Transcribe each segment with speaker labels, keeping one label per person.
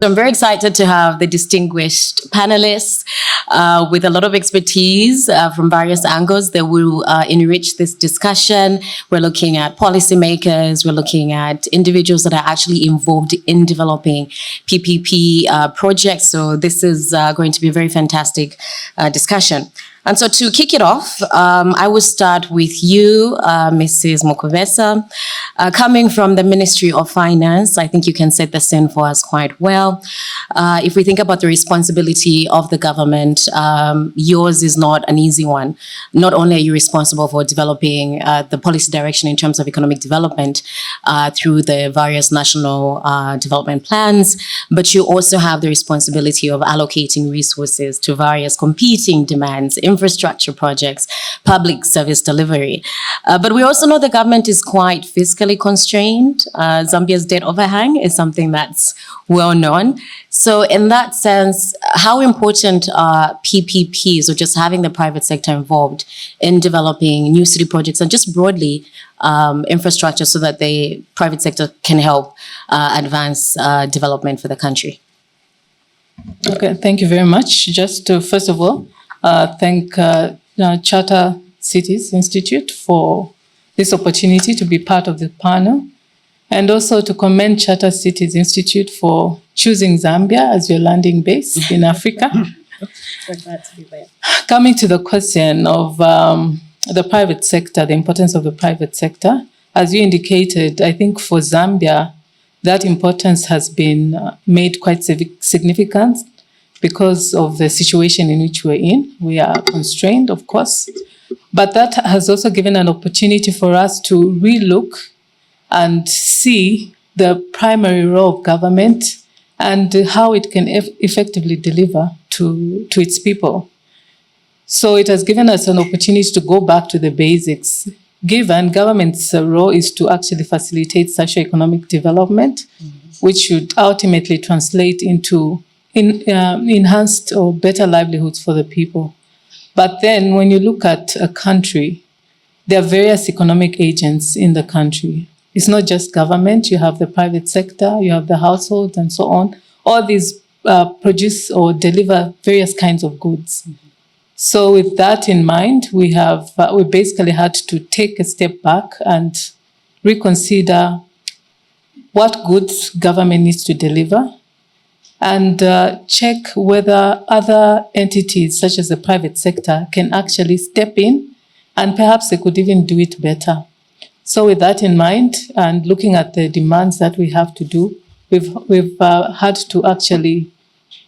Speaker 1: So I'm very excited to have the distinguished panelists with a lot of expertise from various angles that will enrich this discussion. We're looking at policymakers, we're looking at individuals that are actually involved in developing PPP projects. So this is going to be a very fantastic discussion. And so to kick it off, I will start with you, Mrs. Mukovesa. Coming from the Ministry of Finance, I think you can set the scene for us quite well. If we think about the responsibility of the government, yours is not an easy one. Not only are you responsible for developing the policy direction in terms of economic development through the various national development plans, but you also have the responsibility of allocating resources to various competing demands, infrastructure projects, public service delivery. But we also know the government is quite fiscally constrained. Zambia's debt overhang is something that's well known. So in that sense, how important are PPPs, or just having the private sector involved in developing new city projects and just broadly infrastructure so that the private sector can help advance development for the country?
Speaker 2: Okay, thank you very much. Just to, first of all, thank Charter Cities Institute for this opportunity to be part of the panel, and also to commend Charter Cities Institute for choosing Zambia as your landing base in Africa.
Speaker 1: We're glad to be there.
Speaker 2: Coming to the question of the private sector, the importance of the private sector, as you indicated, I think for Zambia, that importance has been made quite significant because of the situation in which we're in. We are constrained, of course, but that has also given an opportunity for us to relook and see the primary role of government and how it can effectively deliver to its people. So it has given us an opportunity to go back to the basics. Given government's role is to actually facilitate socio-economic development, which should ultimately translate into enhanced or better livelihoods for the people. But then when you look at a country, there are various economic agents in the country. It's not just government, you have the private sector, you have the households and so on. All these produce or deliver various kinds of goods. So with that in mind, we basically had to take a step back and reconsider what goods government needs to deliver, and check whether other entities such as the private sector can actually step in, and perhaps they could even do it better. So with that in mind, and looking at the demands that we have to do, we've had to actually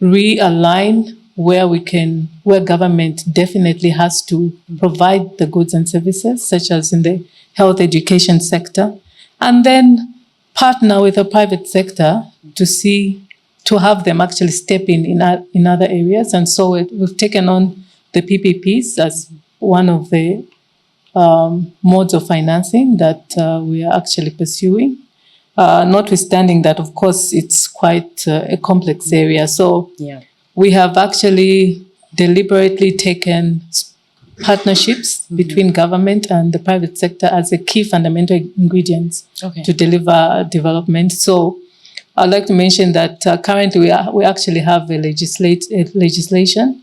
Speaker 2: realign where government definitely has to provide the goods and services, such as in the health education sector, and then partner with the private sector to have them actually step in other areas. And so we've taken on the PPPs as one of the modes of financing that we are actually pursuing, notwithstanding that, of course, it's quite a complex area. So we have actually deliberately taken partnerships between government and the private sector as a key fundamental ingredients to deliver development. So I'd like to mention that currently we actually have a legislation,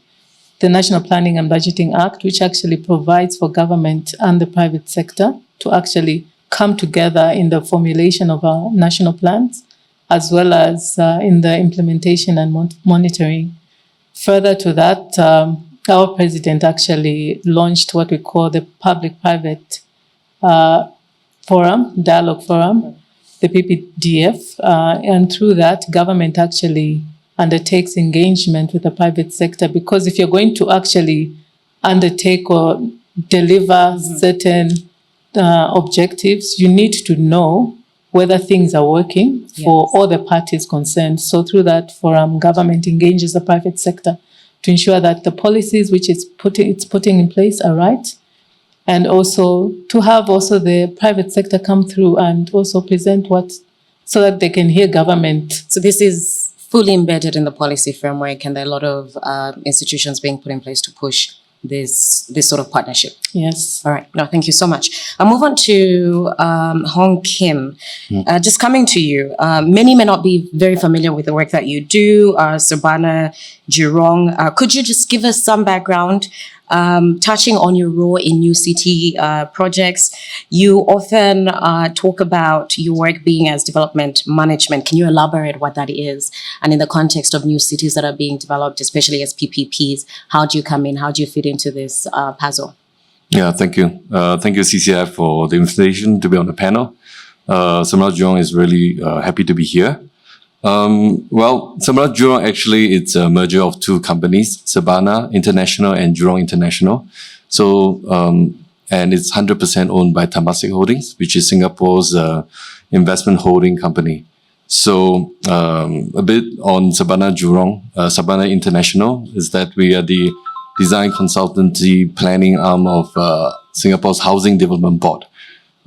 Speaker 2: the National Planning and Budgeting Act, which actually provides for government and the private sector to actually come together in the formulation of our national plans, as well as in the implementation and monitoring. Further to that, our president actually launched what we call the Public-Private Forum, Dialogue Forum, the PPDF, and through that, government actually undertakes engagement with the private sector, because if you're going to actually undertake or deliver certain objectives, you need to know whether things are working for all the parties concerned. So through that forum, government engages the private sector to ensure that the policies which it's putting in place are right, and also to have also the private sector come through and also present so that they can hear government.
Speaker 1: So this is fully embedded in the policy framework, and there are a lot of institutions being put in place to push this sort of partnership.
Speaker 2: Yes.
Speaker 1: All right. No, thank you so much. I'll move on to Hong Kim. Just coming to you, many may not be very familiar with the work that you do, Sabana, Jurong. Could you just give us some background, touching on your role in new city projects? You often talk about your work being as development management. Can you elaborate what that is? And in the context of new cities that are being developed, especially as PPPs, how do you come in? How do you fit into this puzzle?
Speaker 3: Yeah, thank you. Thank you, CCF, for the invitation to be on the panel. Sabana Jurong is really happy to be here. Sabana Jurong, actually, it's a merger of two companies, Sabana International and Jurong International. So, and it's 100% owned by Temasek Holdings, which is Singapore's investment holding company. So, a bit on Sabana Jurong, Sabana International is that we are the design consultancy planning arm of Singapore's Housing Development Board.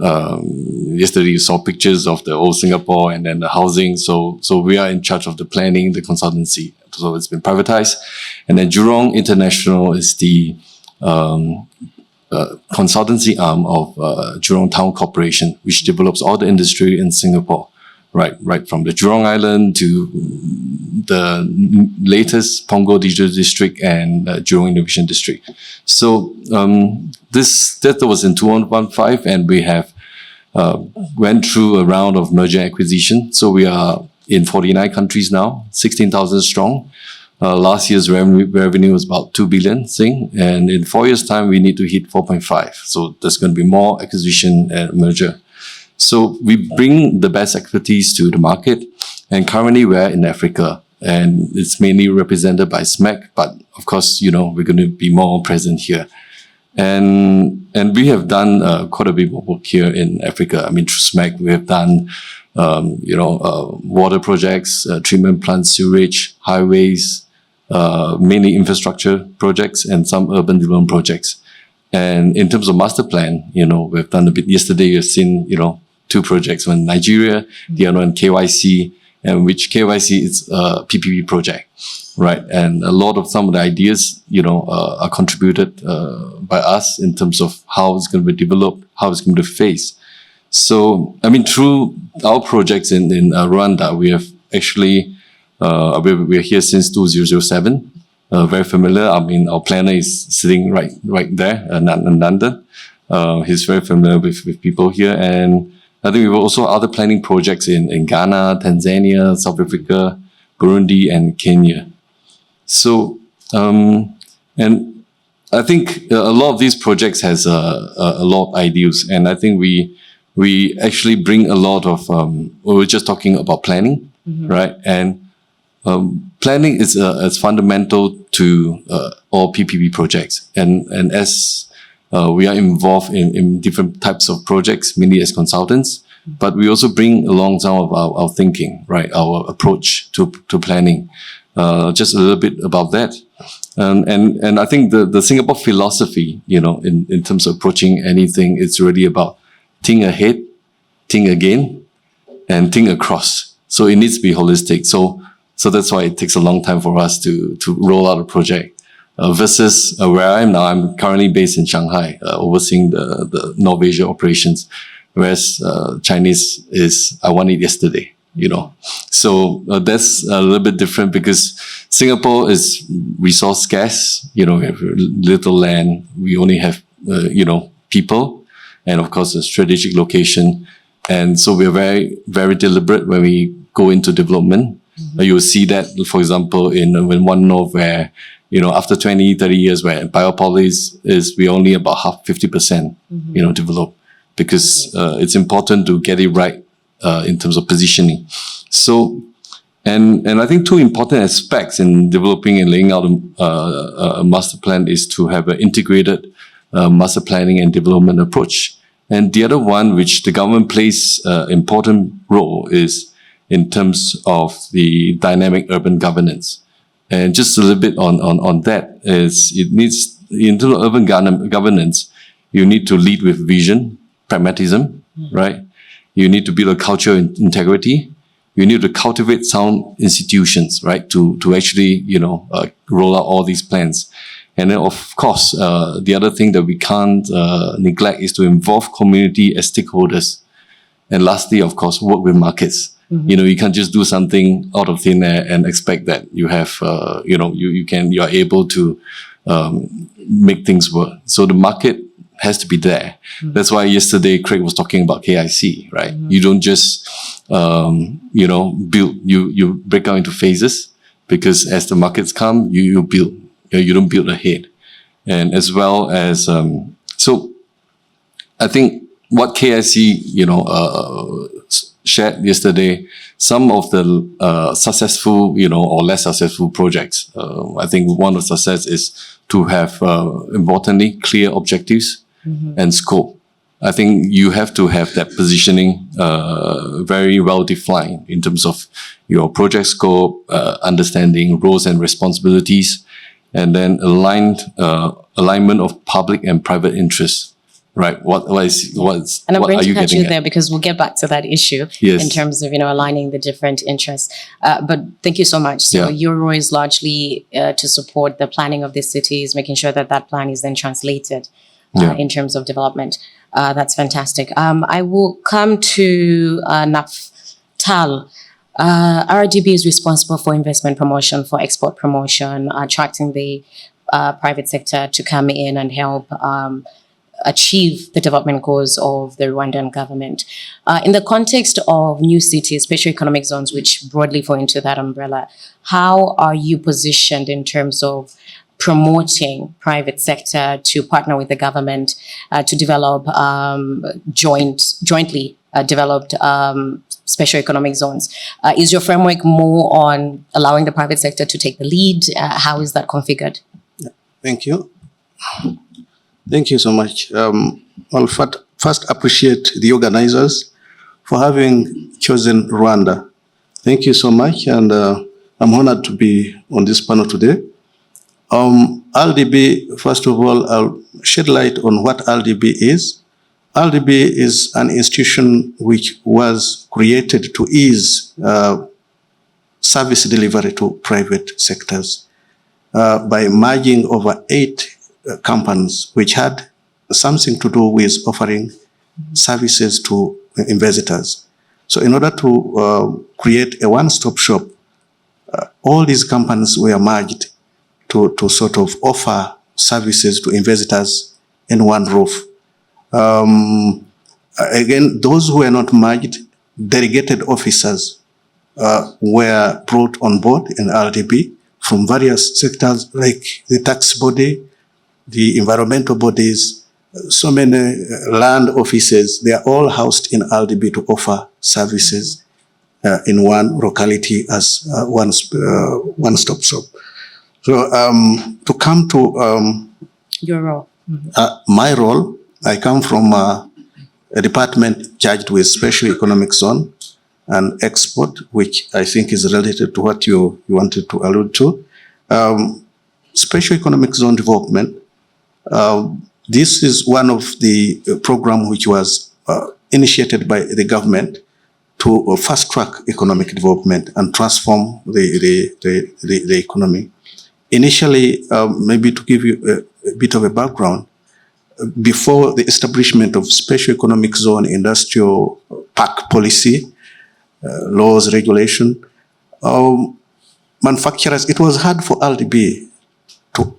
Speaker 3: Yesterday you saw pictures of the old Singapore and then the housing. So we are in charge of the planning, the consultancy. So it's been privatized. And then Jurong International is the consultancy arm of Jurong Town Corporation, which develops all the industry in Singapore. Right from the Jurong Island to the latest Punggol Digital District and Jurong Innovation District. So that was in 2015, and we have went through a round of merger and acquisition. So we are in 49 countries now, 16,000 strong. Last year's revenue was about 2 billion Sing, and in 4 years' time we need to hit 4.5. So there's going to be more acquisition and merger. So we bring the best expertise to the market, and currently we're in Africa, and it's mainly represented by SMAC, but of course, we're going to be more present here. And we have done quite a bit of work here in Africa. I mean, through SMAC, we have done, water projects, treatment plants, sewage, highways, mainly infrastructure projects, and some urban development projects. And in terms of master plan, we've done a bit. Yesterday, you've seen, 2 projects, one in Nigeria, the other one KYC, and which KYC is a PPP project, right? And a lot of some of the ideas, are contributed by us in terms of how it's going to be developed, how it's going to be faced. So, I mean, through our projects in Rwanda, we have actually, we're here since 2007. Very familiar. I mean, our planner is sitting right there in London. He's very familiar with people here. And I think we have also other planning projects in Ghana, Tanzania, South Africa, Burundi, and Kenya. So, and I think a lot of these projects has a lot of ideas. And I think we actually bring a lot of, we were just talking about planning, right? And planning is fundamental to all PPP projects, and as we are involved in different types of projects, mainly as consultants, but we also bring along some of our thinking, right? Our approach to planning. Just a little bit about that, and I think the Singapore philosophy, in terms of approaching anything, it's really about think ahead, think again, and think across. So it needs to be holistic. So that's why it takes a long time for us to roll out a project. Versus where I am now, I'm currently based in Shanghai, overseeing the North Asia operations, whereas Chinese is, I want it yesterday, So that's a little bit different because Singapore is resource scarce, we have little land, we only have, people, and of course a strategic location. And so we're very, very deliberate when we go into development. You will see that, for example, in One North, where, after 20, 30 years, where Biopolis is, we only about 50%, developed, because it's important to get it right in terms of positioning. So, and I think 2 important aspects in developing and laying out a master plan is to have an integrated master planning and development approach. And the other one, which the government plays an important role, is in terms of the dynamic urban governance. And just a little bit on that is it needs, in terms of urban governance, you need to lead with vision, pragmatism, right? You need to build a culture of integrity. You need to cultivate sound institutions, right? To actually, roll out all these plans. And then, of course, the other thing that we can't neglect is to involve community as stakeholders. And lastly, of course, work with markets. You know, you can't just do something out of thin air and expect that you have, you are able to make things work. So the market has to be there. That's why yesterday Craig was talking about KIC, right? You don't just, build. You break out into phases, because as the markets come, you build. You don't build ahead. And as well as, so I think what KIC, shared yesterday, some of the successful, or less successful projects. I think one of the success is to have, importantly, clear objectives and scope. I think you have to have that positioning very well defined in terms of your project scope, understanding roles and responsibilities, and then alignment of public and private interests. Right. What
Speaker 1: And I'm going to cut you there because we'll get back to that issue
Speaker 3: Yes.
Speaker 1: in terms of, aligning the different interests. But thank you so much. So your role is largely to support the planning of the cities, making sure that that plan is then translated in terms of development. That's fantastic. I will come to Naftal. RDB is responsible for investment promotion, for export promotion, attracting the private sector to come in and help achieve the development goals of the Rwandan government. In the context of new cities, special economic zones, which broadly fall into that umbrella, how are you positioned in terms of promoting private sector to partner with the government to develop jointly developed special economic zones? Is your framework more on allowing the private sector to take the lead? How is that configured?
Speaker 4: Thank you. Thank you so much. I'll first appreciate the organizers for having chosen Rwanda. Thank you so much, and I'm honored to be on this panel today. RDB, first of all, I'll shed light on what RDB is. RDB is an institution which was created to ease service delivery to private sectors by merging over 8 companies which had something to do with offering services to investors. So in order to create a one-stop shop, all these companies were merged to sort of offer services to investors in one roof. Again, those who were not merged, delegated officers were brought on board in RDB from various sectors like the tax body, the environmental bodies, so many land offices. They are all housed in RDB to offer services in one locality as one-stop shop. So to come to
Speaker 1: Your role.
Speaker 4: my role, I come from a department charged with special economic zone and export, which I think is related to what you wanted to allude to. Special economic zone development. This is one of the program which was initiated by the government to fast-track economic development and transform the economy. Initially, maybe to give you a bit of a background, before the establishment of special economic zone industrial park policy, laws, regulation, manufacturers, it was hard for RDB to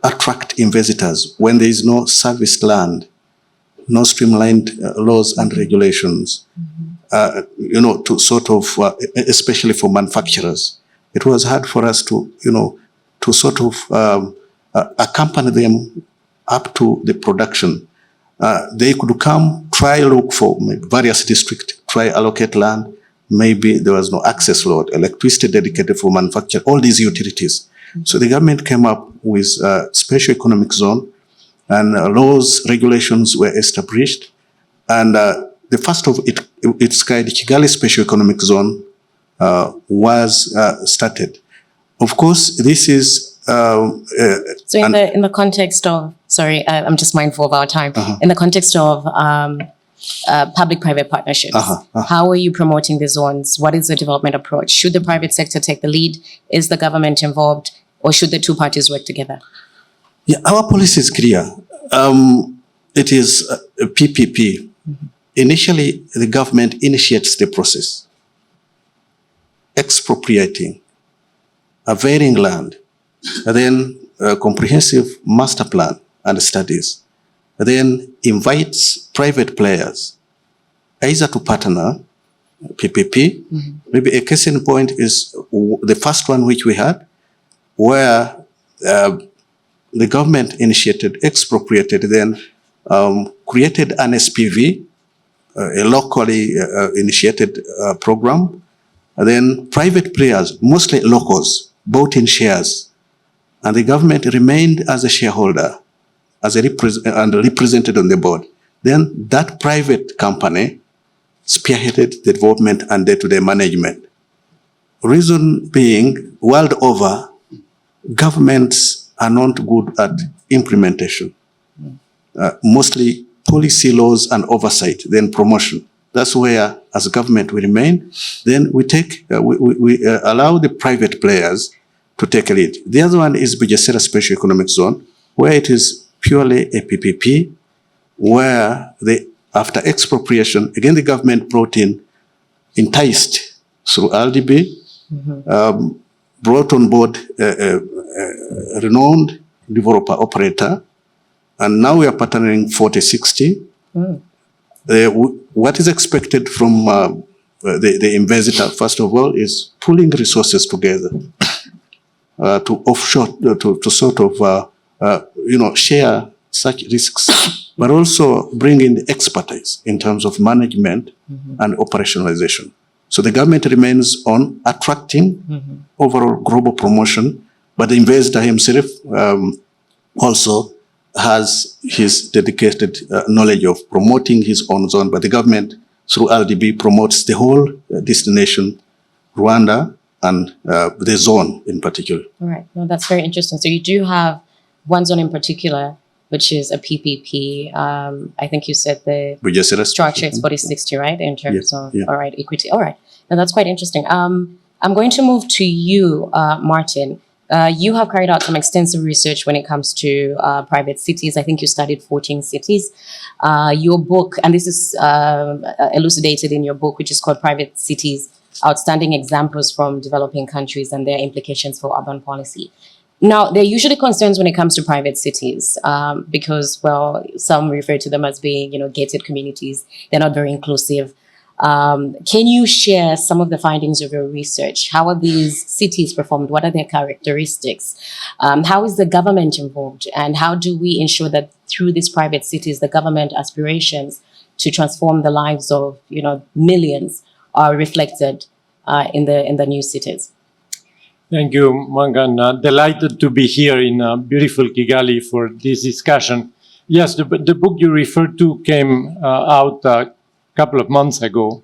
Speaker 4: attract investors when there is no serviced land, no streamlined laws and regulations, to sort of, especially for manufacturers. It was hard for us to, to sort of accompany them up to the production. They could come, try look for various districts, try allocate land. Maybe there was no access road, electricity dedicated for manufacture, all these utilities. So the government came up with a special economic zone, and laws, regulations were established. And the first of its kind, Kigali Special Economic Zone, was started. Of course, this is
Speaker 1: So in the context of, sorry, I'm just mindful of our time. In the context of public-private partnerships, how are you promoting the zones? What is the development approach? Should the private sector take the lead? Is the government involved? Or should the two parties work together?
Speaker 4: Yeah, our policy is clear. It is a PPP. Initially, the government initiates the process, expropriating, availing land, and then a comprehensive master plan and studies, and then invites private players either to partner, PPP. Maybe a case in point is the first one which we had, where the government initiated, expropriated, then created an SPV, a locally initiated program. And then private players, mostly locals, bought in shares. And the government remained as a shareholder, as a and represented on the board. Then that private company spearheaded the development and day-to-day management. Reason being, world over, governments are not good at implementation. Mostly policy, laws, and oversight, then promotion. That's where, as a government, we remain. Then we take, we allow the private players to take a lead. The other one is Bugesera Special Economic Zone, where it is purely a PPP, where after expropriation, again, the government brought in, enticed through RDB, brought on board a renowned developer operator, and now we are partnering 40-60. What is expected from the investor, first of all, is pulling resources together to offshore, to sort of, share such risks, but also bring in the expertise in terms of management and operationalization. So the government remains on attracting overall global promotion, but the investor himself also has his dedicated knowledge of promoting his own zone, but the government through RDB promotes the whole destination, Rwanda, and the zone in particular.
Speaker 1: All right. No, that's very interesting. So you do have one zone in particular, which is a PPP. I think you said the structure is 40-60, right? In terms of, all right, equity. All right. Now that's quite interesting. I'm going to move to you, Martin. You have carried out some extensive research when it comes to private cities. I think you studied 14 cities. Your book, and this is elucidated in your book, which is called Private Cities, Outstanding Examples from Developing Countries and Their Implications for Urban Policy. Now, there are usually concerns when it comes to private cities because, well, some refer to them as being, gated communities. They're not very inclusive. Can you share some of the findings of your research? How are these cities performed? What are their characteristics? How is the government involved? And how do we ensure that through these private cities, the government aspirations to transform the lives of, millions are reflected in the new cities?
Speaker 5: Thank you, Mangan. Delighted to be here in beautiful Kigali for this discussion. Yes, the book you referred to came out couple of months ago,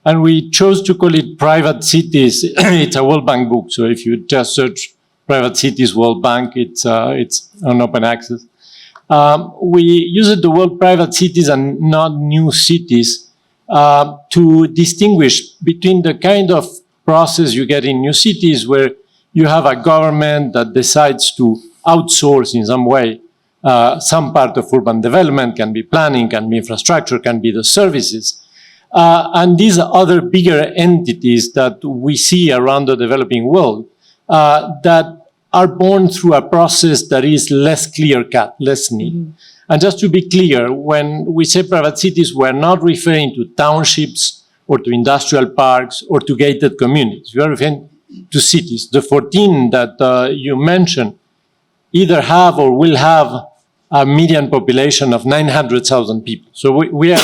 Speaker 5: and we chose to call it Private Cities. It's a World Bank book, so if you just search Private Cities World Bank, it's on open access. We used the word private cities and not new cities to distinguish between the kind of process you get in new cities where you have a government that decides to outsource in some way some part of urban development, can be planning, can be infrastructure, can be the services. And these other bigger entities that we see around the developing world that are born through a process that is less clear-cut, less neat. And just to be clear, when we say private cities, we're not referring to townships or to industrial parks or to gated communities. We are referring to cities. The 14 that you mentioned either have or will have a median population of 900,000 people. So we are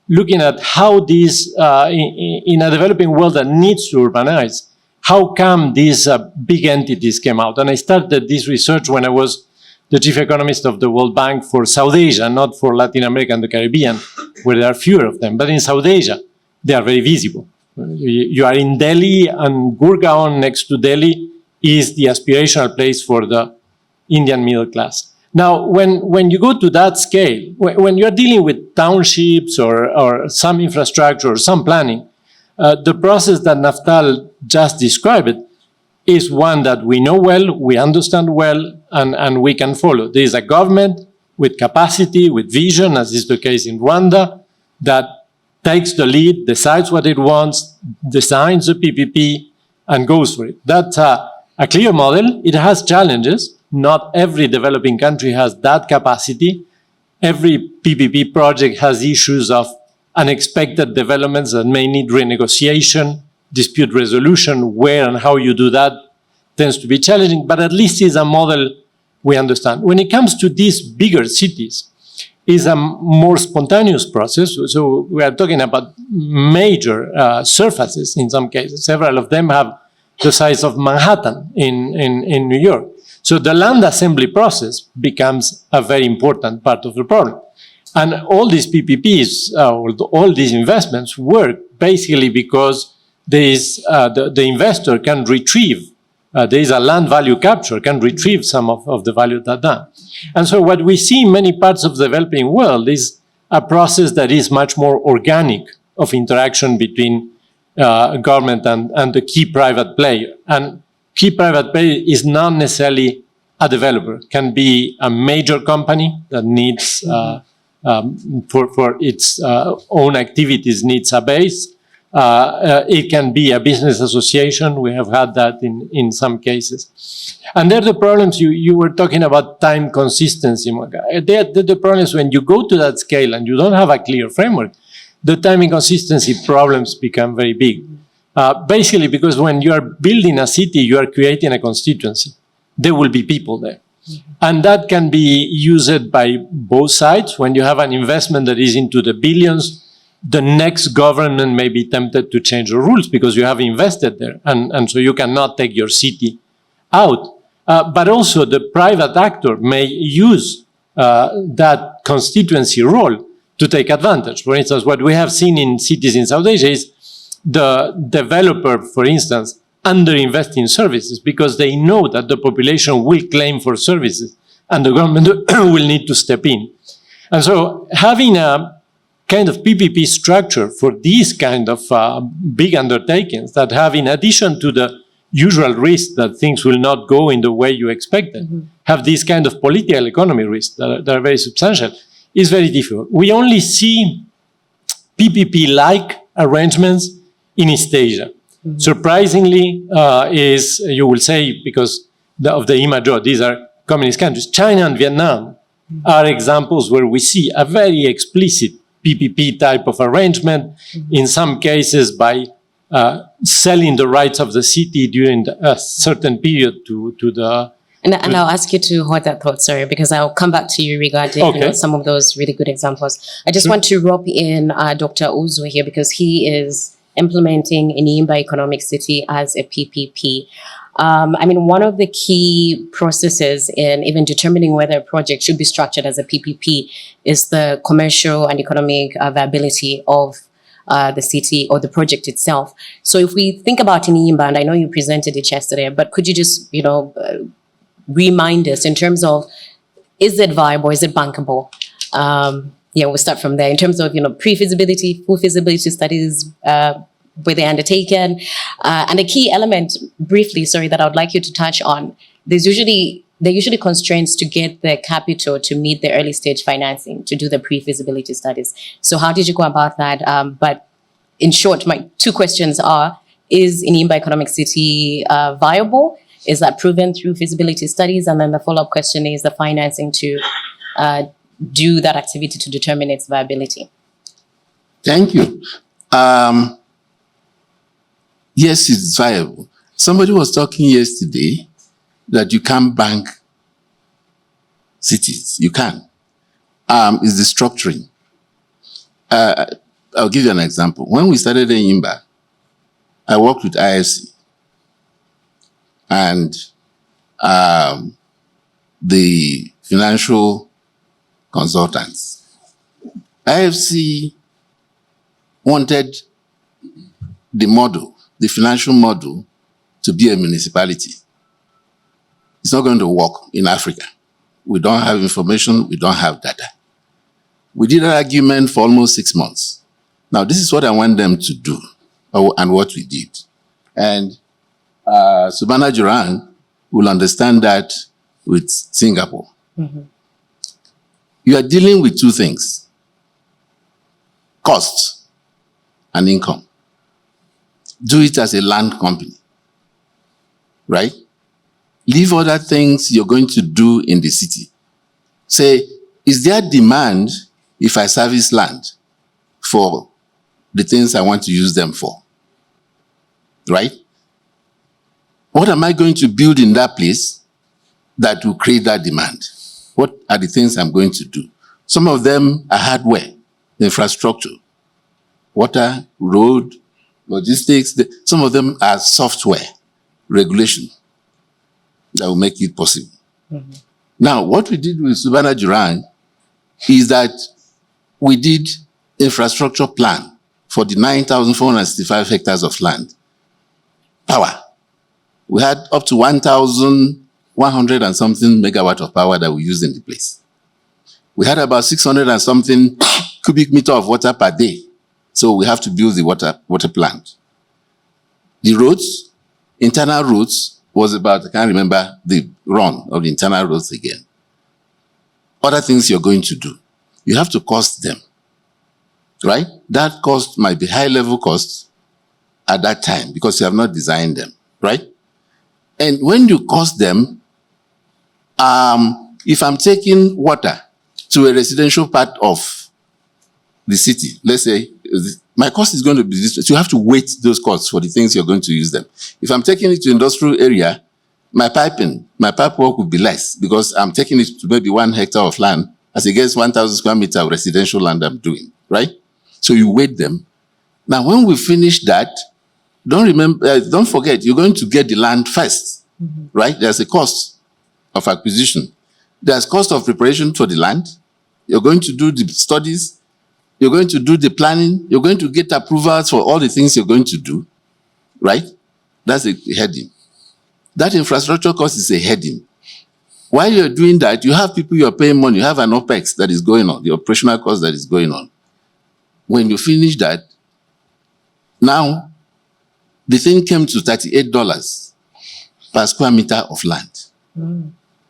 Speaker 5: looking at how these, in a developing world that needs to urbanize, how come these big entities came out? And I started this research when I was the chief economist of the World Bank for South Asia, not for Latin America and the Caribbean, where there are fewer of them. But in South Asia, they are very visible. You are in Delhi, and Gurgaon next to Delhi is the aspirational place for the Indian middle class. Now, when you go to that scale, when you're dealing with townships or some infrastructure or some planning, the process that Naftal just described is one that we know well, we understand well, and we can follow. There is a government with capacity, with vision, as is the case in Rwanda, that takes the lead, decides what it wants, designs a PPP, and goes for it. That's a clear model. It has challenges. Not every developing country has that capacity. Every PPP project has issues of unexpected developments that may need renegotiation, dispute resolution. Where and how you do that tends to be challenging, but at least it's a model we understand. When it comes to these bigger cities, it's a more spontaneous process. So we are talking about major surfaces in some cases. Several of them have the size of Manhattan in New York. So the land assembly process becomes a very important part of the problem. And all these PPPs, all these investments work basically because the investor can retrieve, there is a land value capture, can retrieve some of the value that done. And so what we see in many parts of the developing world is a process that is much more organic of interaction between government and the key private player. And key private player is not necessarily a developer, can be a major company that needs, for its own activities, needs a base. It can be a business association. We have had that in some cases. And there are the problems you were talking about time consistency. They're the problems when you go to that scale and you don't have a clear framework, the time inconsistency problems become very big. Basically because when you are building a city, you are creating a constituency. There will be people there. And that can be used by both sides. When you have an investment that is into the billions, the next government may be tempted to change the rules because you have invested there. And so you cannot take your city out. But also the private actor may use that constituency role to take advantage. For instance, what we have seen in cities in South Asia is the developer, for instance, underinvest in services because they know that the population will claim for services and the government will need to step in. And so having a kind of PPP structure for these kind of big undertakings that have, in addition to the usual risk that things will not go in the way you expected, have these kind of political economy risks that are very substantial, is very difficult. We only see PPP-like arrangements in East Asia. Surprisingly, is, you will say, because of the image, these are communist countries. China and Vietnam are examples where we see a very explicit PPP type of arrangement, in some cases by selling the rights of the city during a certain period to the...
Speaker 1: And I'll ask you to hold that thought, sorry, because I'll come back to you regarding some of those really good examples. I just want to rope in Dr. Uzo here because he is implementing Enyimba Economic City as a PPP. I mean, one of the key processes in even determining whether a project should be structured as a PPP is the commercial and economic viability of the city or the project itself. So if we think about Enyimba, and I know you presented it yesterday, but could you just, remind us in terms of, is it viable, is it bankable? We'll start from there. In terms of, pre-feasibility, full feasibility studies, were they undertaken? And a key element, briefly, that I would like you to touch on, there are usually constraints to get the capital to meet the early stage financing to do the pre-feasibility studies. So how did you go about that? But in short, my two questions are, is Enyimba Economic City viable? Is that proven through feasibility studies? And then the follow-up question is the financing to do that activity to determine its viability.
Speaker 6: Thank you. Yes, it's viable. Somebody was talking yesterday that you can't bank cities. You can. It's the structuring. I'll give you an example. When we started Enyimba, I worked with IFC and the financial consultants. IFC wanted the financial model, to be a municipality. It's not going to work in Africa. We don't have information, we don't have data. We did an argument for almost 6 months. Now, this is what I want them to do, and what we did. And Subhana Joran will understand that with Singapore. You are dealing with two things: cost and income. Do it as a land company, right? Leave other things you're going to do in the city. Say, is there demand if I service land for the things I want to use them for? Right? What am I going to build in that place that will create that demand? What are the things I'm going to do? Some of them are hardware, infrastructure, water, road, logistics. Some of them are software, regulation that will make it possible. Now, what we did with Subana Jurang is that we did infrastructure plan for the 9,465 hectares of land. Power. We had up to 1,100 and something megawatt of power that we used in the place. We had about 600 and something cubic meter of water per day. So we have to build the water plant. The roads, internal roads, was about, I can't remember the run of the internal roads again. Other things you're going to do, you have to cost them, right? That cost might be high-level costs at that time because you have not designed them, right? And when you cost them, if I'm taking water to a residential part of the city, let's say, my cost is going to be this. So you have to weight those costs for the things you're going to use them. If I'm taking it to industrial area, my pipe work would be less because I'm taking it to maybe 1 hectare of land as against 1,000 square meter of residential land I'm doing, right? So you weight them. Now, when we finish that, don't forget, you're going to get the land first, right? There's a cost of acquisition. There's cost of preparation for the land. You're going to do the studies. You're going to do the planning. You're going to get approvals for all the things you're going to do, right? That's a heading. That infrastructure cost is a heading. While you're doing that, you have people you're paying money. You have an OPEX that is going on, the operational cost that is going on. When you finish that, now the thing came to $38 per square meter of land.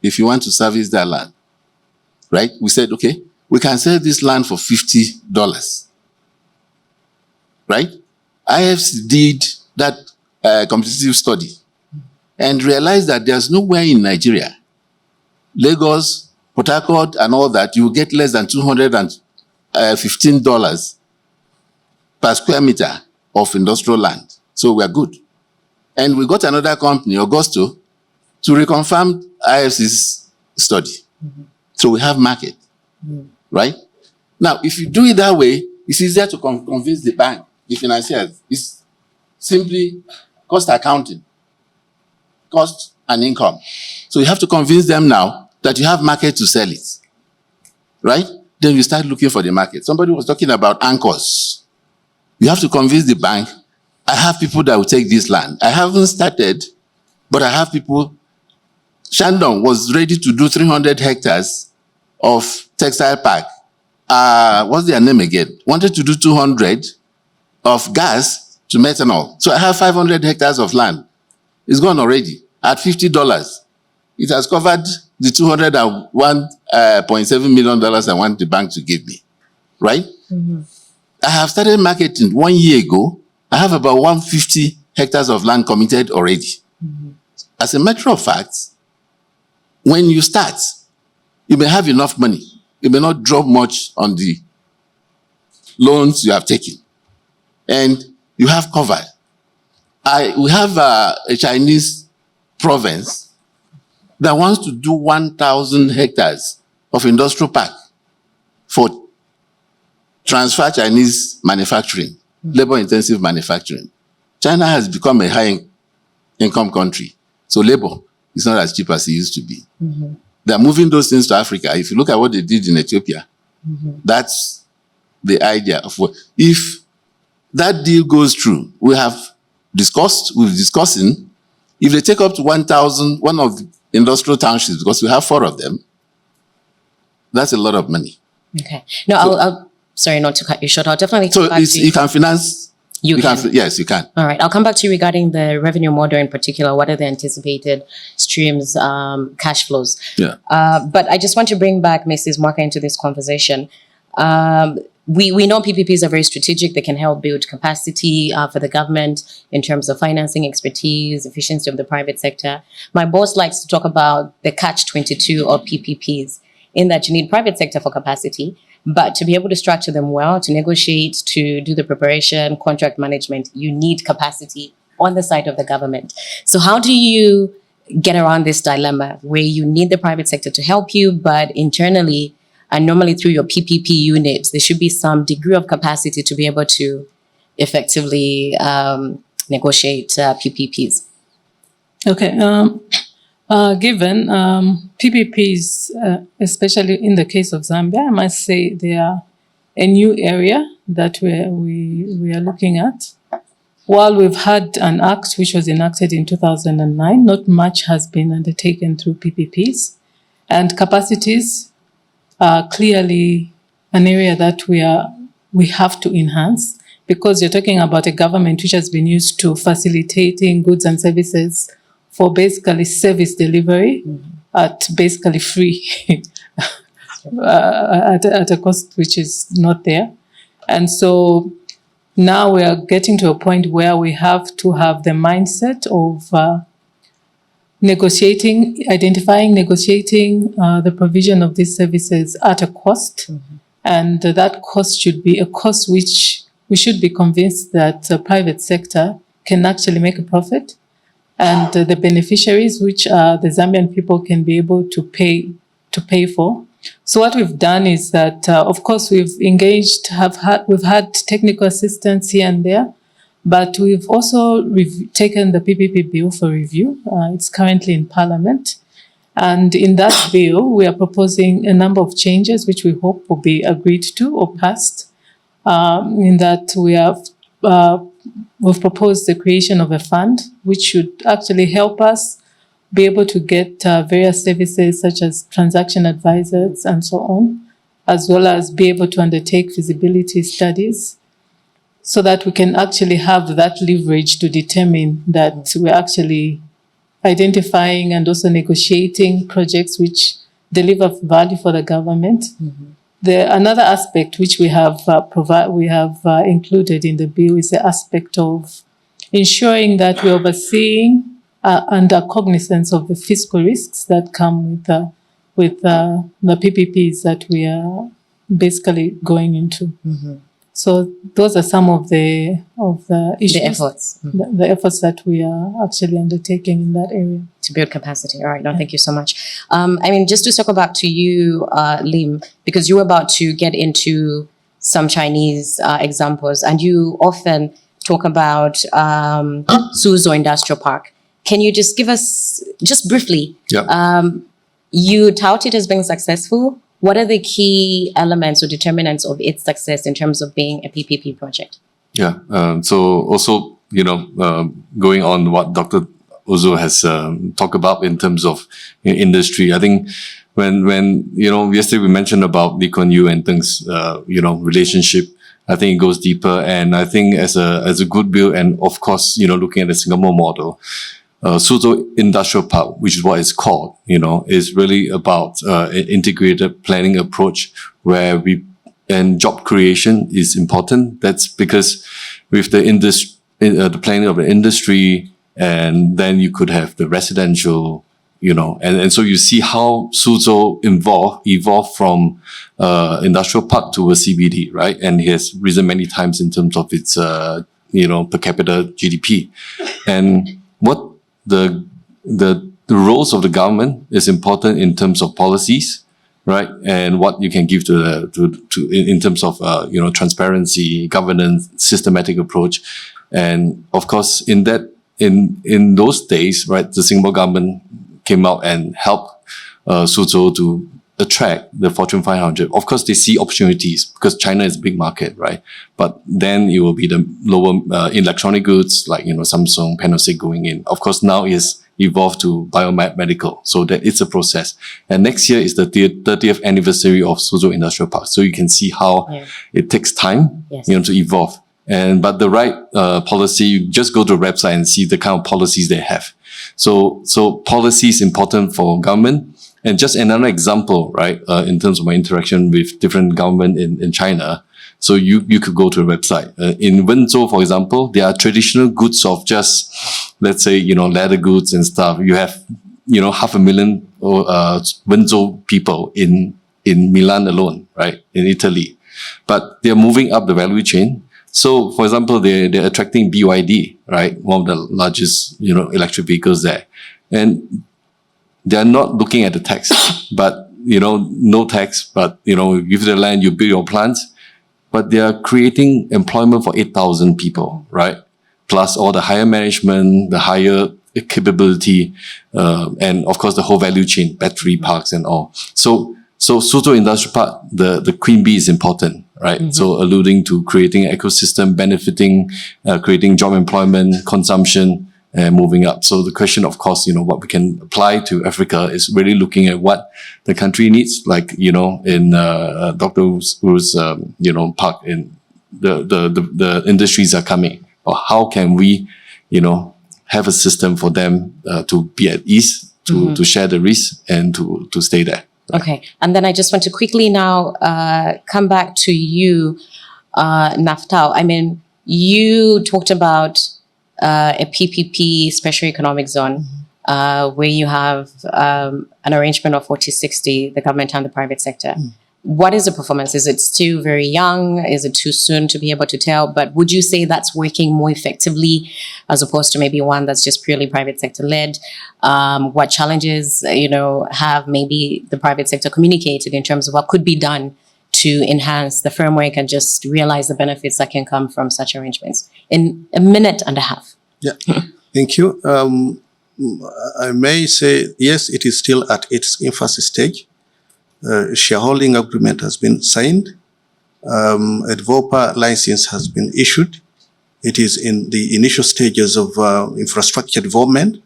Speaker 6: If you want to service that land, right? We said, okay, we can sell this land for $50, right? IFC did that competitive study and realized that there's nowhere in Nigeria, Lagos, Port Harcourt, and all that, you will get less than $215 per square meter of industrial land. So we are good. And we got another company, Augusto, to reconfirm IFC's study. So we have market, right? Now, if you do it that way, it's easier to convince the bank, the financiers. It's simply cost accounting, cost and income. So you have to convince them now that you have market to sell it, right? Then you start looking for the market. Somebody was talking about anchors. You have to convince the bank, I have people that will take this land. I haven't started, but I have people. Shandong was ready to do 300 hectares of textile park. What's their name again? Wanted to do 200 of gas to methanol. So I have 500 hectares of land. It's gone already at $50. It has covered the $201.7 million I want the bank to give me, right? I have started marketing 1 year ago. I have about 150 hectares of land committed already. As a matter of fact, when you start, you may have enough money. You may not drop much on the loans you have taken. And you have covered. We have a Chinese province that wants to do 1,000 hectares of industrial park for transfer Chinese manufacturing, labor-intensive manufacturing. China has become a high-income country. So labor is not as cheap as it used to be. They're moving those things to Africa. If you look at what they did in Ethiopia, that's the idea of what. If that deal goes through, we're discussing, if they take up to 1,000, one of the industrial townships, because we have 4 of them, that's a lot of money.
Speaker 1: Okay. No, I'll sorry not to cut you short. I'll definitely
Speaker 6: So
Speaker 1: come back to
Speaker 6: you can finance
Speaker 1: You can.
Speaker 6: Yes, you can.
Speaker 1: All right. I'll come back to you regarding the revenue model in particular. What are the anticipated streams, cash flows?
Speaker 6: Yeah.
Speaker 1: But I just want to bring back Mrs. Mwaka into this conversation. We know PPPs are very strategic. They can help build capacity for the government in terms of financing expertise, efficiency of the private sector. My boss likes to talk about the catch-22 of PPPs, in that you need private sector for capacity, but to be able to structure them well, to negotiate, to do the preparation, contract management, you need capacity on the side of the government. So how do you get around this dilemma where you need the private sector to help you, but internally and normally through your PPP units, there should be some degree of capacity to be able to effectively negotiate PPPs?
Speaker 2: Okay. Given PPPs, especially in the case of Zambia, I must say they are a new area that we are looking at. While we've had an act which was enacted in 2009, not much has been undertaken through PPPs, and capacities are clearly an area that we have to enhance, because you're talking about a government which has been used to facilitating goods and services for basically service delivery at basically free at a cost which is not there. And so now we are getting to a point where we have to have the mindset of identifying the provision of these services at a cost. And that cost should be a cost which we should be convinced that the private sector can actually make a profit, and the beneficiaries, which are the Zambian people, can be able to pay for. So what we've done is that, of course, we've had technical assistance here and there, but we've also taken the PPP bill for review. It's currently in Parliament. And in that bill, we are proposing a number of changes which we hope will be agreed to or passed. In that we've proposed the creation of a fund which should actually help us be able to get various services such as transaction advisors and so on, as well as be able to undertake feasibility studies, so that we can actually have that leverage to determine that we're actually identifying and also negotiating projects which deliver value for the government. Another aspect which we have included in the bill is the aspect of ensuring that we're overseeing and are cognizant of the fiscal risks that come with the PPPs that we are basically going into. So those are some of the issues, the efforts that we are actually undertaking in that area
Speaker 1: to build capacity. All right. No, thank you so much. I mean, just to circle back to you, Lim, because you were about to get into some Chinese examples, and you often talk about Suzhou Industrial Park. Can you just give us, just briefly, you tout it as being successful. What are the key elements or determinants of its success in terms of being a PPP project? Yeah.
Speaker 3: So also, going on what Dr. Ozo has talked about in terms of industry, I think when yesterday we mentioned about Lee Kuan Yew and Teng's relationship, I think it goes deeper. And I think as a good bill, and of course, looking at the Singapore model, Suzhou Industrial Park, which is what it's called, is really about an integrated planning approach where and job creation is important. That's because with the the planning of the industry, and then you could have the residential, and so you see how Suzhou evolved from industrial park to a CBD, right? And it has risen many times in terms of its per capita GDP. And what the roles of the government is important in terms of policies, right? And what you can give to in terms of transparency, governance, systematic approach. And of course, in those days, right, the Singapore government came out and helped Suzhou to attract the Fortune 500. Of course, they see opportunities because China is a big market, right? But then it will be the lower electronic goods like Samsung, Panasonic going in. Of course, now it's evolved to biomedical, so that it's a process. And next year is the 30th anniversary of Suzhou Industrial Park, so you can see how it takes time, to evolve. But the right policy, you just go to a website and see the kind of policies they have. So policy is important for government. And just another example, right, in terms of my interaction with different government in China. So you could go to a website. In Wenzhou, for example, there are traditional goods of just, let's say, leather goods and stuff. You have, 500,000 Wenzhou people in Milan alone, right, in Italy. But they're moving up the value chain. So, for example, they're attracting BYD, right, one of the largest, electric vehicles there. And they're not looking at the tax, but, no tax, but, you give the land, you build your plants. But they are creating employment for 8,000 people, right? Plus all the higher management, the higher capability, and of course the whole value chain, battery parks and all. So Suzhou Industrial Park, the queen bee is important, right? Mm-hmm. So alluding to creating an ecosystem, benefiting, creating job employment, consumption, and moving up. So the question, of course, what we can apply to Africa is really looking at what the country needs, like, in Dr. Wu's, park, in the industries are coming. Or how can we, have a system for them to be at ease, to share the risk and to stay there.
Speaker 1: Okay. And then I just want to quickly now come back to you, Naftao. I mean, you talked about a PPP, special economic zone, where you have an arrangement of 40-60, the government and the private sector. What is the performance? Is it still very young? Is it too soon to be able to tell? But would you say that's working more effectively as opposed to maybe one that's just purely private sector led? What challenges, have maybe the private sector communicated in terms of what could be done to enhance the framework and just realize the benefits that can come from such arrangements in a minute and a half?
Speaker 4: Yeah, thank you. I may say, yes, it is still at its infancy stage. Shareholding agreement has been signed. A developer license has been issued. It is in the initial stages of infrastructure development,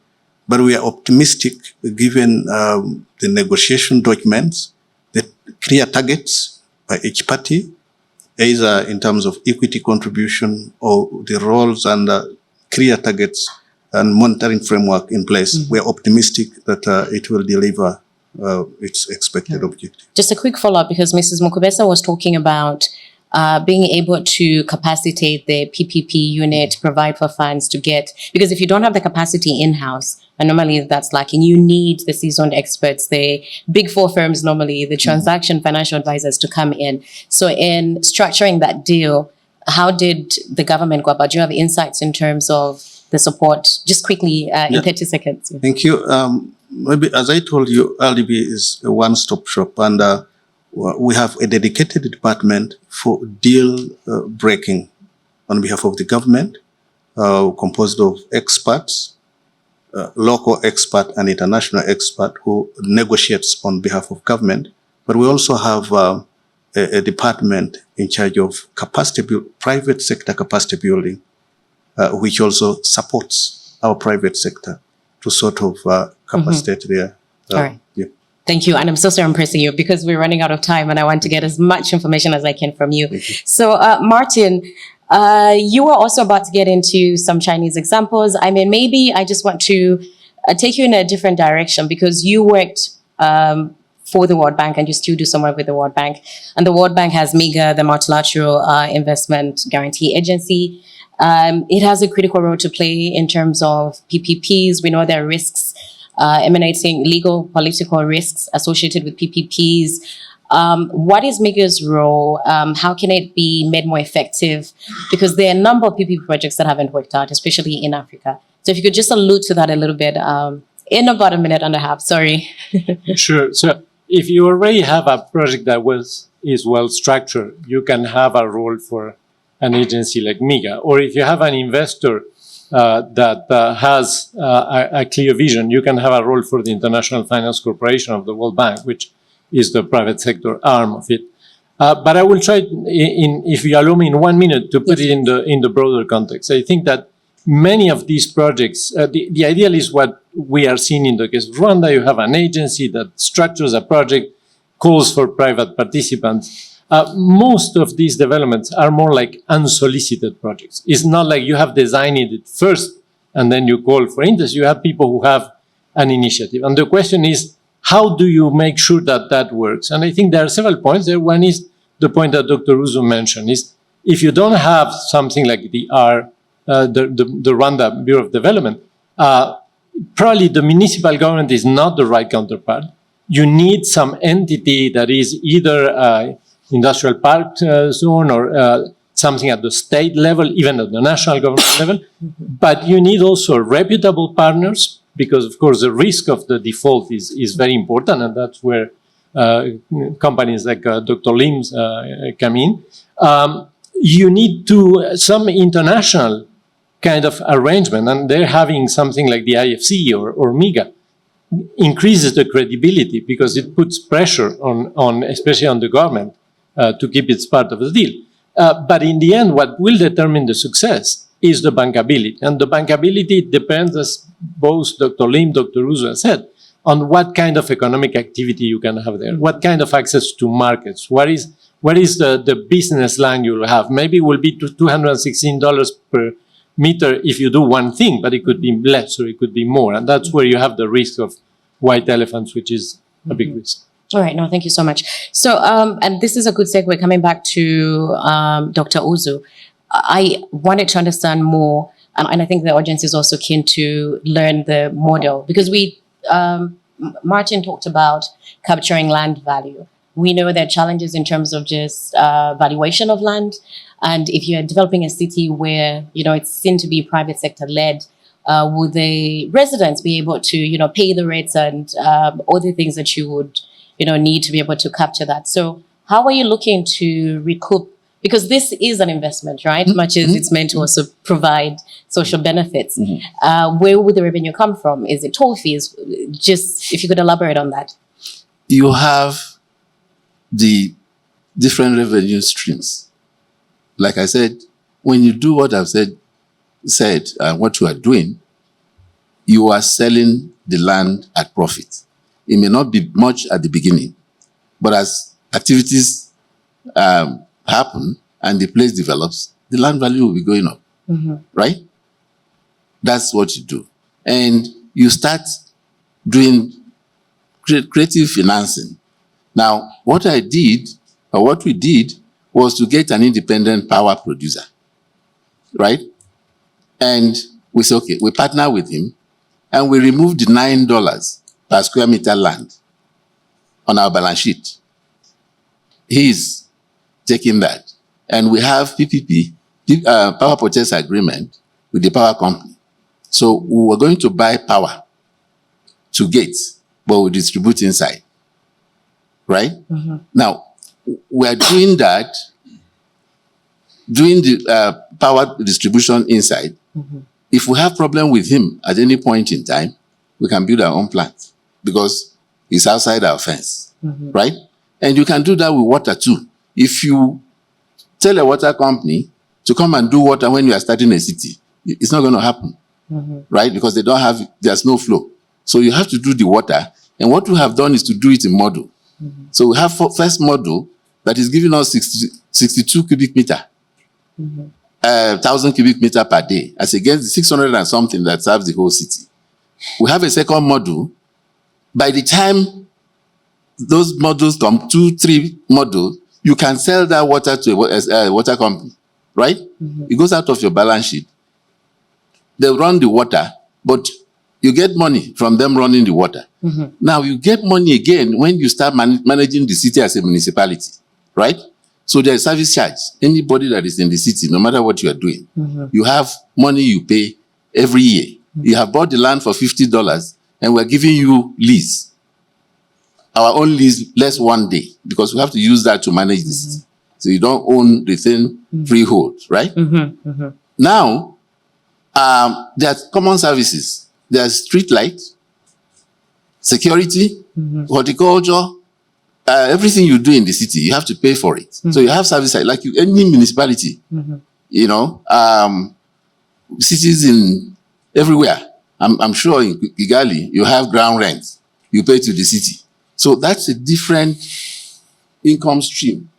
Speaker 4: but we are optimistic given the negotiation documents, the clear targets by each party, either in terms of equity contribution or the roles and clear targets and monitoring framework in place. We are optimistic that it will deliver its expected objective.
Speaker 1: Just a quick follow-up, because Mrs. Mukubesa was talking about being able to capacitate the PPP unit, provide for funds to get, because if you don't have the capacity in-house, and normally that's lacking, you need the seasoned experts, the big four firms normally, the transaction financial advisors to come in. So in structuring that deal, how did the government go about? Do you have insights in terms of the support? Just quickly, in 30 seconds.
Speaker 4: Thank you. Maybe as I told you, LDB is a one-stop shop, and we have a dedicated department for deal breaking on behalf of the government, composed of experts, local expert and international expert who negotiates on behalf of government. But we also have a department in charge of private sector capacity building, which also supports our private sector to sort of capacitate there.
Speaker 1: All right. Yeah. Thank you. And I'm so sorry I'm pressing you because we're running out of time and I want to get as much information as I can from you. So, Martin, you were also about to get into some Chinese examples. I mean, maybe I just want to take you in a different direction because you worked for the World Bank and you still do some work with the World Bank. And the World Bank has MIGA, the Multilateral Investment Guarantee Agency. It has a critical role to play in terms of PPPs. We know there are risks emanating, legal, political risks associated with PPPs. What is MIGA's role? How can it be made more effective? Because there are a number of PPP projects that haven't worked out, especially in Africa. So if you could just allude to that a little bit in about a minute and a half. Sorry.
Speaker 5: Sure. So if you already have a project that is well structured, you can have a role for an agency like MIGA. Or if you have an investor that has a clear vision, you can have a role for the International Finance Corporation of the World Bank, which is the private sector arm of it. But I will try, if you allow me, in 1 minute to put it in the broader context. I think that many of these projects, the ideal is what we are seeing in the case of Rwanda. You have an agency that structures a project, calls for private participants, Most of these developments are more like unsolicited projects. It's not like you have designed it first and then you call for interest. You have people who have an initiative. And the question is, how do you make sure that that works? And I think there are several points there. One is the point that Dr. Uzo mentioned, is if you don't have something like the Rwanda Bureau of Development, probably the municipal government is not the right counterpart. You need some entity that is either industrial park zone or something at the state level, even at the national government level. But you need also reputable partners, because, of course, the risk of the default is very important, and that's where companies like Dr. Lim's come in. You need some international kind of arrangement, and they're having something like the IFC or MIGA, increases the credibility because it puts pressure on especially on the government to keep its part of the deal. But in the end, what will determine the success is the bankability. And the bankability depends, as both Dr. Lim, Dr. Uzo said, on what kind of economic activity you can have there, what kind of access to markets, what is the business line you will have. Maybe it will be $216 per meter if you do one thing, but it could be less or it could be more. And that's where you have the risk of white elephants, which is a big risk.
Speaker 1: All right. No, thank you so much. So, and this is a good segue coming back to Dr. Uzo. I wanted to understand more, and I think the audience is also keen to learn the model, because Martin talked about capturing land value. We know there are challenges in terms of just valuation of land. And if you're developing a city where, it's seen to be private sector led, will the residents be able to, pay the rates and all the things that you would, need to be able to capture that? So how are you looking to recoup? Because this is an investment, right? Much as it's meant to also provide social benefits. Where would the revenue come from? Is it toll fees? Just if you could elaborate on that.
Speaker 6: You have the different revenue streams. Like I said, when you do what I've said, what you are doing, you are selling the land at profit. It may not be much at the beginning, but as activities happen and the place develops, the land value will be going up, right? That's what you do. And you start doing creative financing. Now, what we did was to get an independent power producer, right? And we said, okay, we partner with him and we removed $9 per square meter land on our balance sheet. He's taking that. And we have PPP, power purchase agreement with the power company. So we were going to buy power to gates, but we distribute inside, right? Now, we are doing that, doing the power distribution inside. If we have problem with him at any point in time, we can build our own plant because it's outside our fence, right? And you can do that with water too. If you tell a water company to come and do water when you are starting a city, it's not going to happen, right? Because there's no flow. So you have to do the water. And what we have done is to do it in module. So we have first module that is giving us 62 cubic meter, 1,000 cubic meter per day, as against the 600 and something that serves the whole city. We have a second module. By the time those modules come, 2-3 modules, you can sell that water to a water company, right? It goes out of your balance sheet. They run the water, but you get money from them running the water. Now you get money again when you start managing the city as a municipality, right? So there's service charge. Anybody that is in the city, no matter what you are doing, you have money you pay every year. You have bought the land for $50 and we're giving you lease. Our own lease, less 1 day, because we have to use that to manage the city. So you don't own the thing freehold, right? Now, there's common services. There's street light, security, horticulture, everything you do in the city, you have to pay for it. So you have service like any municipality, cities in everywhere. I'm sure in Kigali, you have ground rent. You pay to the city. So that's a different income stream.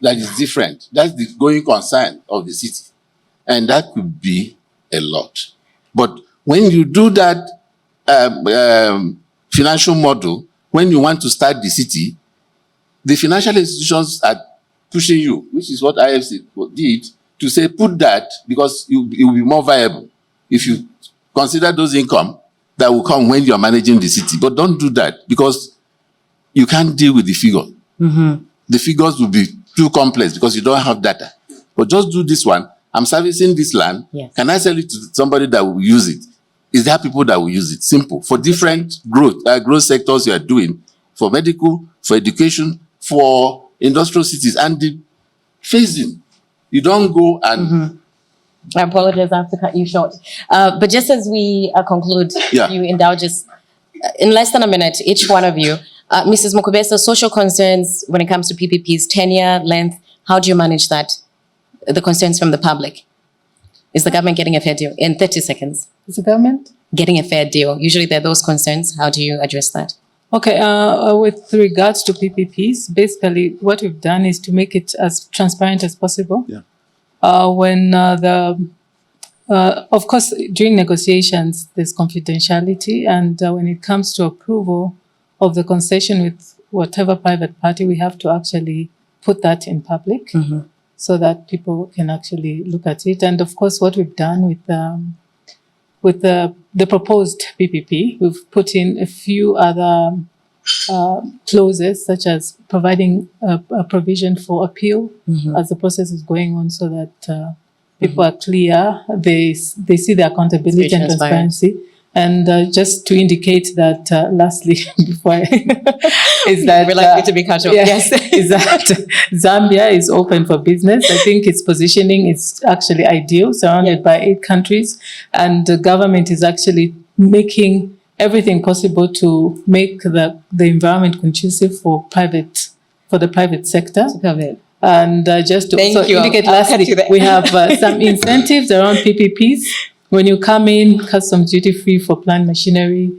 Speaker 6: that is different. That's the going concern of the city. And that could be a lot. But when you do that financial model, when you want to start the city, the financial institutions are pushing you, which is what IFC did, to say put that because it will be more viable if you consider those income that will come when you are managing the city. But don't do that because you can't deal with the figure.
Speaker 1: Mm-hmm.
Speaker 6: The figures will be too complex because you don't have data. But just do this one. I'm servicing this land.
Speaker 1: Yes.
Speaker 6: Can I sell it to somebody that will use it? Is there people that will use it? Simple. For different growth sectors you are doing, for medical, for education, for industrial cities, and the phasing. You don't go and...
Speaker 1: Mm-hmm. I apologize, I have to cut you short. But just as we conclude,
Speaker 6: Yeah.
Speaker 1: you indulge us in less than a minute, each one of you. Mrs. Mukubesa, social concerns when it comes to PPPs, tenure, length, how do you manage that? The concerns from the public. Is the government getting a fair deal? In 30 seconds.
Speaker 2: Is the government?
Speaker 1: Getting a fair deal. Usually there are those concerns. How do you address that?
Speaker 2: Okay, with regards to PPPs, basically what we've done is to make it as transparent as possible.
Speaker 4: Yeah.
Speaker 2: Of course, during negotiations, there's confidentiality, and when it comes to approval of the concession with whatever private party, we have to actually put that in public so that people can actually look at it. And of course, what we've done with the proposed PPP, we've put in a few other clauses, such as providing a provision for appeal as the process is going on, so that people are clear, they see the accountability and transparency. And just to indicate that, lastly, before is that
Speaker 1: We're likely to be cut off. Yes.
Speaker 2: is that Zambia is open for business. I think its positioning is actually ideal, surrounded by 8 countries, and the government is actually making everything possible to make the environment conducive for the private sector. And just to also indicate, lastly, we have some incentives around PPPs. When you come in, customs duty free for plant machinery.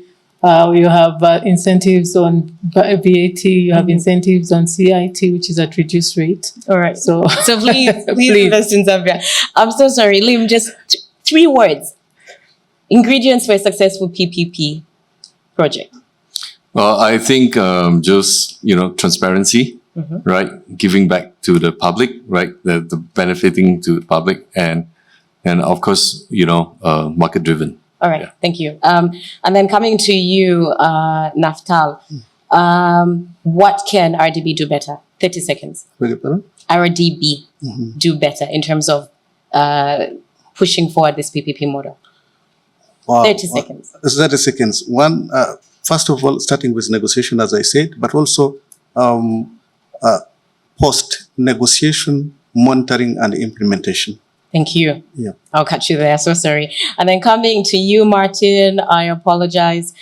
Speaker 2: You have incentives on VAT. You have incentives on CIT, which is at reduced rate.
Speaker 1: All right.
Speaker 2: So
Speaker 1: please invest in Zambia. I'm so sorry, Lim. Just 3 words. Ingredients for a successful PPP project.
Speaker 3: Well, I think just transparency, right? Giving back to the public, right? The benefiting to the public, and of course, market driven.
Speaker 1: All right, thank you. And then coming to you, Naftal, what can RDB do better? 30 seconds. RDB do better in terms of pushing forward this PPP model. 30 seconds.
Speaker 4: 30 seconds. One, first of all, starting with negotiation, as I said, but also post-negotiation monitoring and implementation.
Speaker 1: Thank you.
Speaker 4: Yeah.
Speaker 1: I'll catch you there. So sorry. And then coming to you, Martin, I apologize.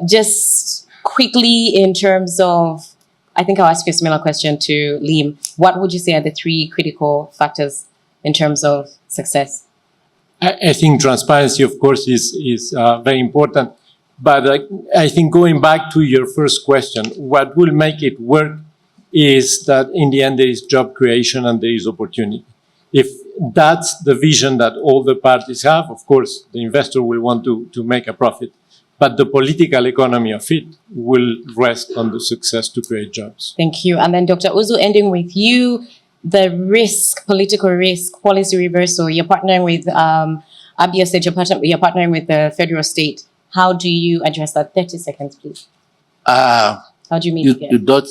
Speaker 1: Just quickly in terms of, I think I'll ask you a similar question to Liam. What would you say are the 3 critical factors in terms of success?
Speaker 5: I think transparency, of course, is very important. But I think going back to your first question, what will make it work is that in the end there is job creation and there is opportunity. If that's the vision that all the parties have, of course, the investor will want to make a profit. But the political economy of it will rest on the success to create jobs.
Speaker 1: Thank you. And then Dr. Uzu, ending with you, the risk, political risk, policy reversal, you're partnering with Abia State, you're partnering with the federal state. How do you address that? 30 seconds, please. How do you meet
Speaker 6: You dot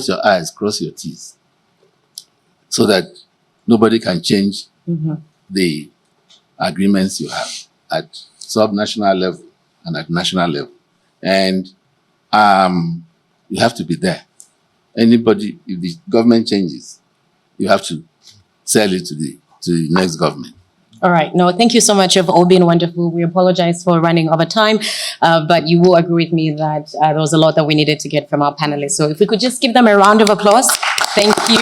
Speaker 6: your I's, cross your T's, so that nobody can change the agreements you have at sub-national level and at national level. And you have to be there. Anybody, if the government changes, you have to sell it to the next government.
Speaker 1: All right. No, thank you so much. You've all been wonderful. We apologize for running over time, but you will agree with me that there was a lot that we needed to get from our panelists. So if we could just give them a round of applause. Thank you.